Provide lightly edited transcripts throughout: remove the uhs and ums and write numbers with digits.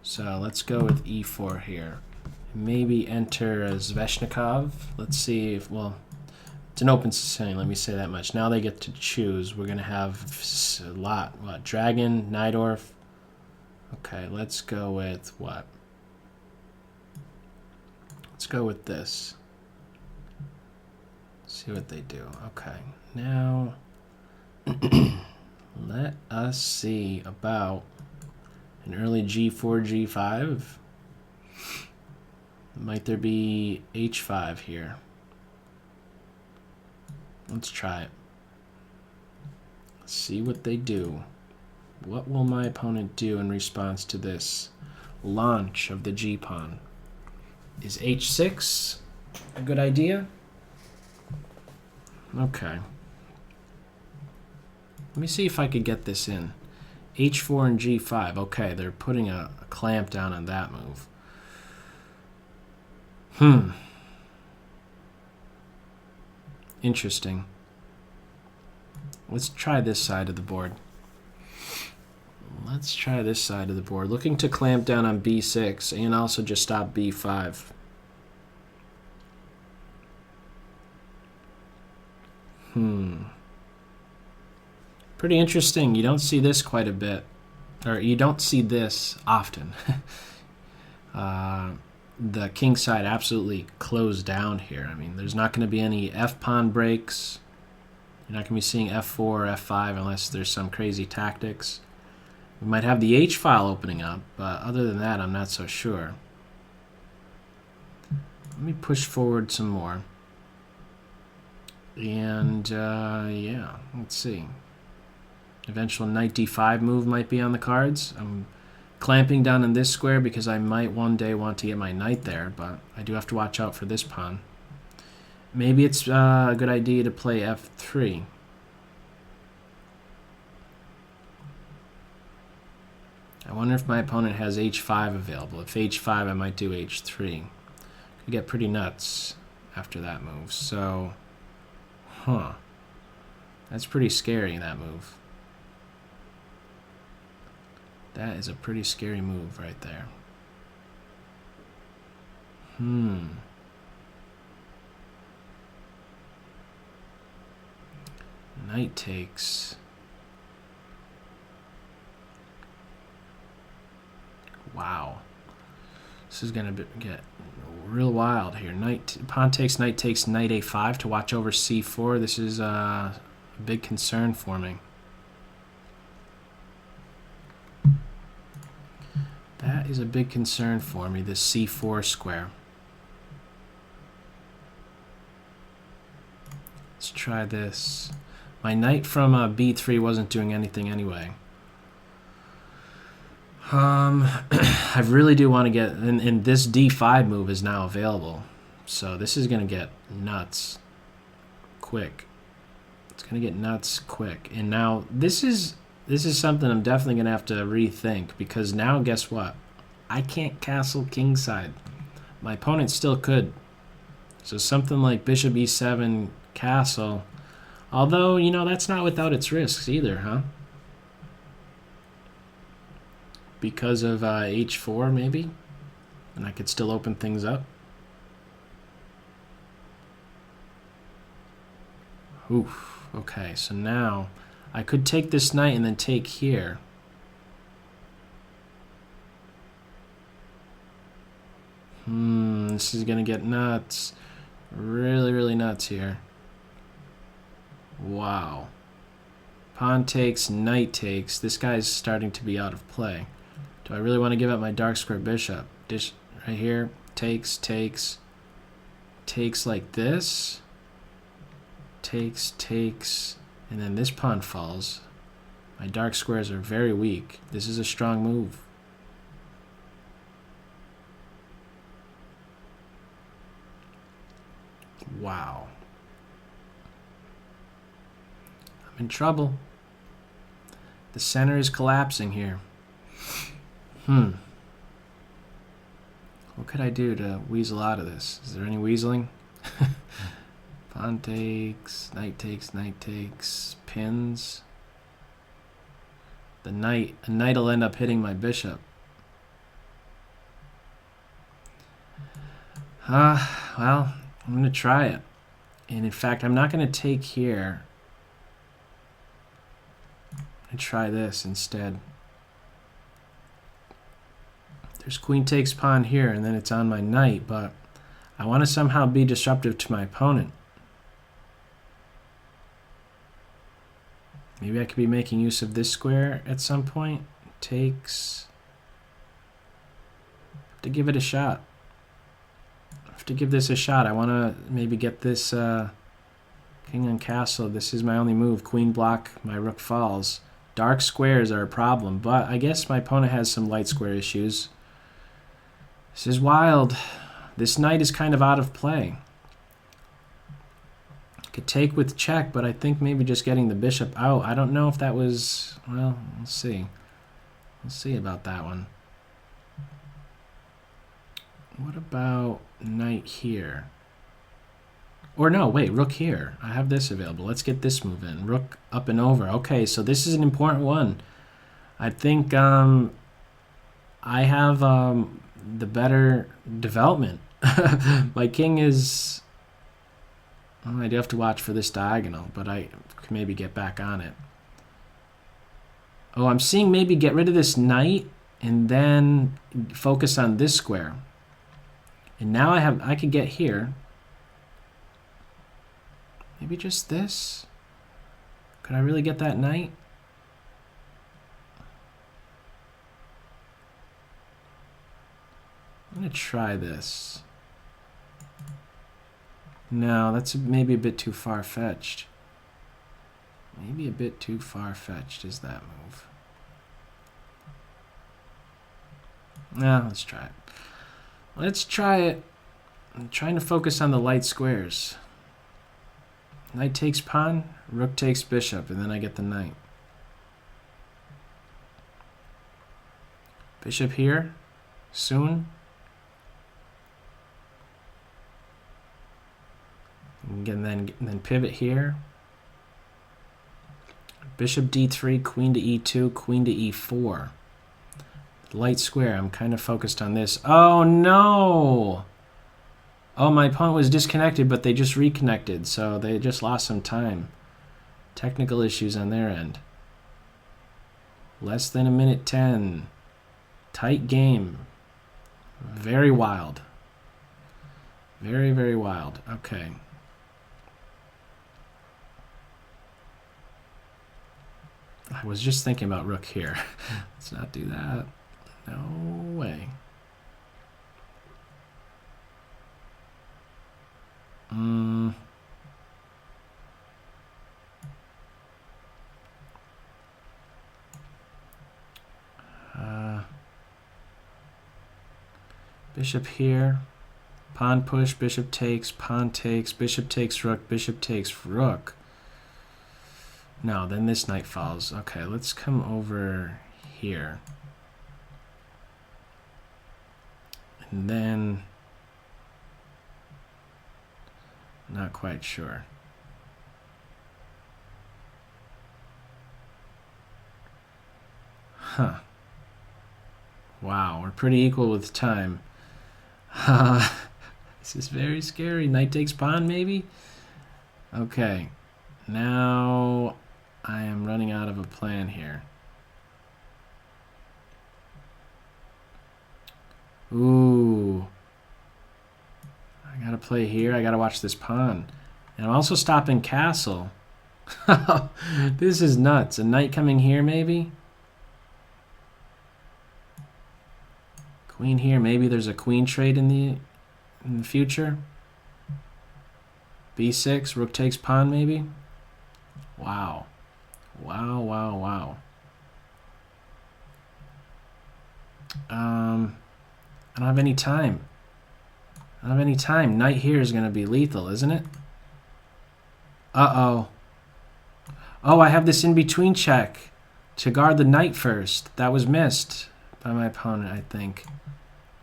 So let's go with e4 here. Maybe enter Sveshnikov. Let's see if, well, it's an open Sicilian, let me say that much. Now they get to choose. We're going to have a lot. What? Dragon, Najdorf. Okay, let's go with what? Let's go with this. See what they do. Okay, now let us see about an early g4, g5. Might there be h5 here? Let's try it. Let's see what they do. What will my opponent do in response to this launch of the g-pawn? Is h6 a good idea? Okay. Let me see if I could get this in. h4 and g5. Okay, they're putting a clamp down on that move. Interesting. Let's try this side of the board. Let's try this side of the board. Looking to clamp down on b6 and also just stop b5. Pretty interesting. You don't see this quite a bit. Or you don't see this often. The king side absolutely closed down here. I mean, there's not going to be any f-pawn breaks. You're not going to be seeing f4 or f5 unless there's some crazy tactics. We might have the h-file opening up, but other than that, I'm not so sure. Let me push forward some more. And, yeah, let's see. Eventual knight d5 move might be on the cards. I'm clamping down in this square because I might one day want to get my knight there, but I do have to watch out for this pawn. Maybe it's a good idea to play f3. I wonder if my opponent has h5 available. If h5, I might do h3. Could get pretty nuts after that move. So, that's pretty scary, that move. That is a pretty scary move right there. Knight takes. Wow. This is going to get real wild here. Pawn takes, knight a5 to watch over c4. This is a big concern for me. That is a big concern for me, this c4 square. Let's try this. My knight from b3 wasn't doing anything anyway. I really do want to get, and this d5 move is now available. So this is going to get nuts quick. It's going to get nuts quick. And now this is something I'm definitely going to have to rethink, because now guess what? I can't castle kingside. My opponent still could. So something like bishop e7 castle, although, you know, that's not without its risks either, huh? Because of h4 maybe, and I could still open things up. Oof. Okay, so now I could take this knight and then take here. This is gonna get nuts. Really, really nuts here. Wow. Pawn takes, knight takes. This guy's starting to be out of play. Do I really want to give up my dark square bishop? Right here, takes, takes like this. Takes, and then this pawn falls. My dark squares are very weak. This is a strong move. Wow. I'm in trouble. The center is collapsing here. What could I do to weasel out of this? Is there any weaseling? Pawn takes, knight takes, pins. A knight will end up hitting my bishop. Well, I'm going to try it. And in fact, I'm not going to take here. I'm going to try this instead. There's queen takes pawn here, and then it's on my knight, but I want to somehow be disruptive to my opponent. Maybe I could be making use of this square at some point. Takes. Have to give it a shot. I have to give this a shot. I want to maybe get this king on castle. This is my only move. Queen block, my rook falls. Dark squares are a problem, but I guess my opponent has some light square issues. This is wild. This knight is kind of out of play. Could take with check, but I think maybe just getting the bishop out. I don't know if that was... Well, we'll see. We'll see about that one. What about knight here? Or no, wait, rook here. I have this available. Let's get this move in. Rook up and over. Okay, so this is an important one. I think I have the better development. My king is... Well, I do have to watch for this diagonal, but I can maybe get back on it. Oh, I'm seeing maybe get rid of this knight and then focus on this square. And now I could get here. Maybe just this? Could I really get that knight? I'm going to try this. No, that's maybe a bit too far-fetched. Maybe a bit too far-fetched is that move. No, let's try it. Let's try it. I'm trying to focus on the light squares. Knight takes pawn, rook takes bishop, and then I get the knight. Bishop here, soon. And then pivot here. Bishop d3, queen to e2, queen to e4. Light square, I'm kind of focused on this. Oh no! Oh, my opponent was disconnected, but they just reconnected, so they just lost some time. Technical issues on their end. Less than a minute 10. Tight game. Very wild. Very, very wild. Okay. I was just thinking about rook here. Let's not do that. No way. Bishop here. Pawn push, bishop takes, pawn takes, bishop takes rook, bishop takes rook. No, then this knight falls. Okay, let's come over here. And then... Not quite sure. Huh. Wow, we're pretty equal with time. This is very scary. Knight takes pawn, maybe? Okay. Now I am running out of a plan here. Ooh. I gotta play here. I gotta watch this pawn. And I'm also stopping castle. This is nuts. A knight coming here, maybe? Queen here. Maybe there's a queen trade in the future. B6. Rook takes pawn, maybe? Wow. Wow, wow, wow. I don't have any time. I don't have any time. Knight here is going to be lethal, isn't it? Uh-oh. Oh, I have this in-between check to guard the knight first. That was missed by my opponent, I think.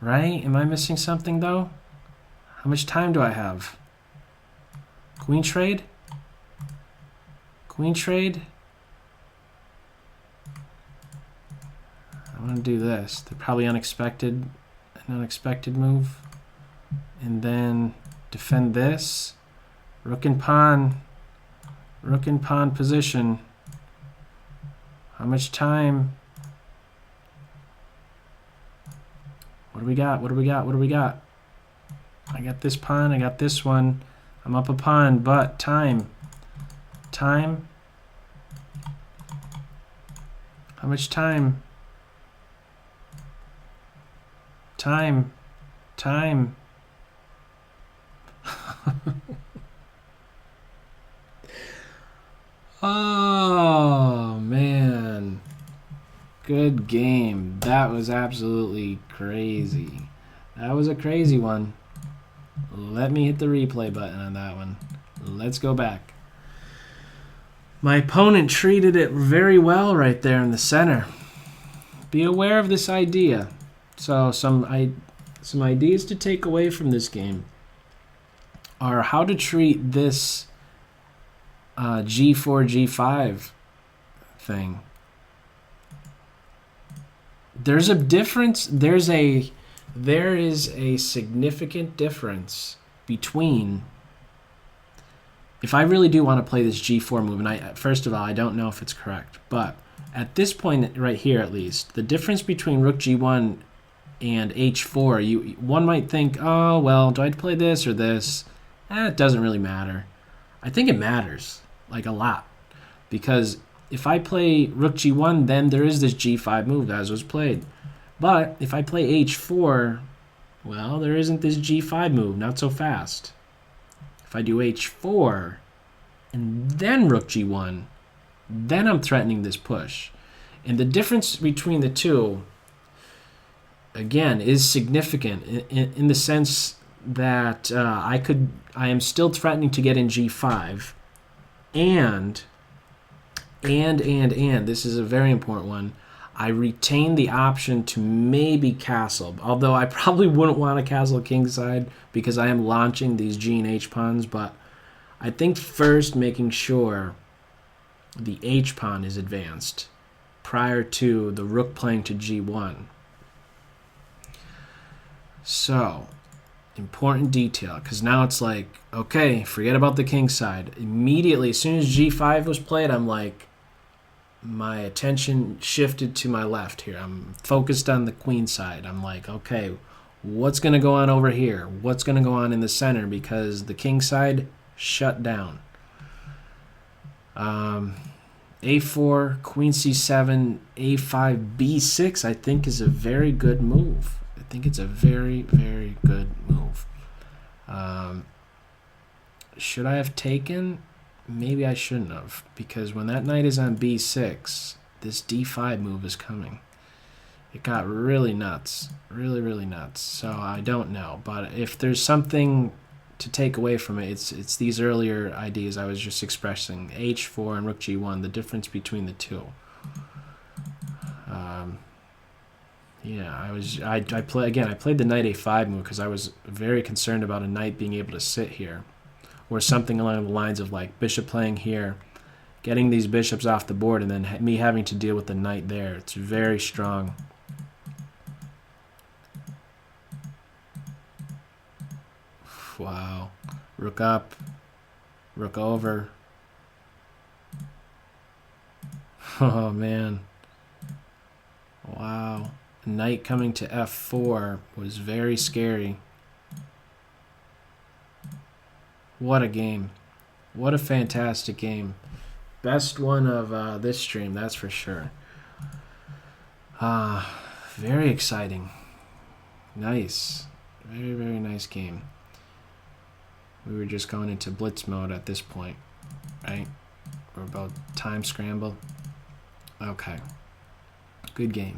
Right? Am I missing something, though? How much time do I have? Queen trade? Queen trade? I want to do this. They're probably an unexpected move. and then defend this. Rook and pawn position. How much time? What do we got? What do we got? What do we got? I got this pawn, I got this one. I'm up a pawn, but time. Time. How much time? Time. Time. Oh, man. Good game. That was absolutely crazy. That was a crazy one. Let me hit the replay button on that one. Let's go back. My opponent treated it very well right there in the center. Be aware of this idea. So some ideas to take away from this game are how to treat this G4, G5 thing. There's a difference. There is a significant difference between, if I really do want to play this G4 move, and first of all, I don't know if it's correct, but at this point right here at least, the difference between Rook G1 and H4, one might think, oh, well, do I play this or this? It doesn't really matter. I think it matters, like a lot, because if I play Rook G1, then there is this G5 move as was played. But if I play H4, well, there isn't this G5 move, not so fast. If I do H4 and then Rook G1, then I'm threatening this push. And the difference between the two, again, is significant in the sense that I am still threatening to get in G5, and this is a very important one, I retain the option to maybe castle, although I probably wouldn't want to castle kingside because I am launching these G and H pawns, but I think first making sure the H pawn is advanced prior to the rook playing to G1. So, important detail, because now it's like, okay, forget about the king side. Immediately, as soon as G5 was played, I'm like, my attention shifted to my left here. I'm focused on the queen side. I'm like, okay, what's going to go on over here? What's going to go on in the center? Because the king side shut down. A4, queen c7, a5, b6, I think is a very good move. I think it's a very, very good move. Should I have taken? Maybe I shouldn't have, because when that knight is on b6, this d5 move is coming. It got really nuts, really, really nuts. So I don't know, but if there's something to take away from it, it's these earlier ideas I was just expressing, h4 and rook g1, the difference between the two. Yeah, I played the knight a5 move because I was very concerned about a knight being able to sit here, or something along the lines of like bishop playing here, getting these bishops off the board, and then me having to deal with the knight there. It's very strong. Wow. Rook up, rook over. Oh man. Wow. Knight coming to f4 was very scary. What a game. What a fantastic game. Best one of this stream, that's for sure. Very exciting. Nice. Very, very nice game. We were just going into blitz mode at this point, right? We're about time scramble. Okay. Good game.